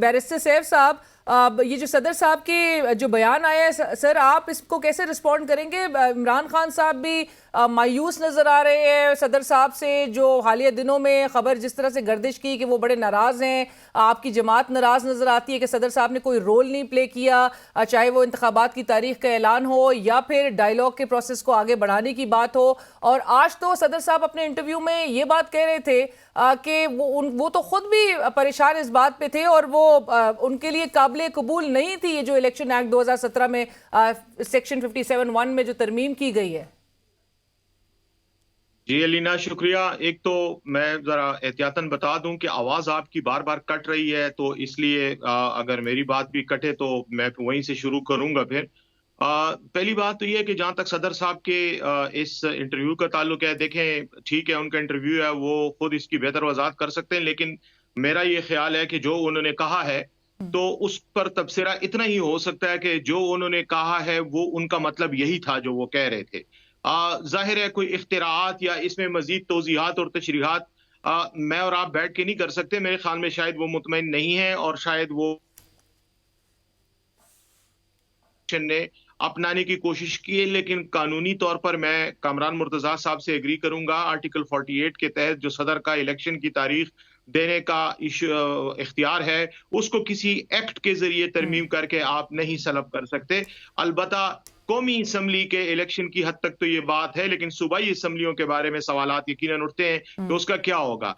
Barrister Saif साहब, ये जो सदर साहब के जो बयान आया है, सर आप इसको कैसे रिस्पॉन्ड करेंगे? इमरान खान साहब भी मायूस नजर आ रहे हैं सदर साहब से, जो हालिया दिनों में खबर जिस तरह से गर्दिश की कि वो बड़े नाराज हैं, आपकी जमात नाराज नजर आती है कि सदर साहब ने कोई रोल नहीं प्ले किया, चाहे वो इंतखाबात की तारीख का ऐलान हो या फिर डायलॉग के प्रोसेस को आगे बढ़ाने की बात हो। और आज तो सदर साहब अपने इंटरव्यू में ये बात कह रहे थे कि वो तो खुद भी परेशान इस बात पे थे और वो उनके लिए काबिल कबूल नहीं थी ये जो इलेक्शन एक्ट 2017 में सेक्शन 57(1) में जो तरमीम की गई है। जी अलीना, शुक्रिया। एक तो मैं जरा एहतियातन बता दूं कि आवाज आपकी बार बार कट रही है, तो इसलिए अगर मेरी बात भी कटे तो मैं वहीं से शुरू करूंगा। फिर पहली बात तो ये है कि जहां तक सदर साहब के इस इंटरव्यू का ताल्लुक है, देखें ठीक है उनका इंटरव्यू है, वो खुद इसकी बेहतर वजाहत कर सकते हैं, लेकिन मेरा ये ख्याल है कि जो उन्होंने कहा है तो उस पर तबसरा इतना ही हो सकता है कि जो उन्होंने कहा है वो उनका मतलब यही था जो वो कह रहे थे। जाहिर है कोई इख्तिराआत या इसमें मजीद तौजीहात और तशरीहात मैं और आप बैठ के नहीं कर सकते। मेरे ख्याल में शायद वो मुतमईन नहीं है और शायद वो ने अपनाने की कोशिश की है, लेकिन कानूनी तौर पर मैं कामरान मुर्तजा साहब से एग्री करूंगा। आर्टिकल 48 के तहत जो सदर का इलेक्शन की तारीख देने का इख्तियार है, उसको किसी एक्ट के जरिए तरमीम करके आप नहीं सलब कर सकते। अलबत्ता कौमी असम्बली के इलेक्शन की हद तक तो ये बात है, लेकिन सूबाई असम्बलियों के बारे में सवालात यकीनन उठते हैं कि उसका क्या होगा।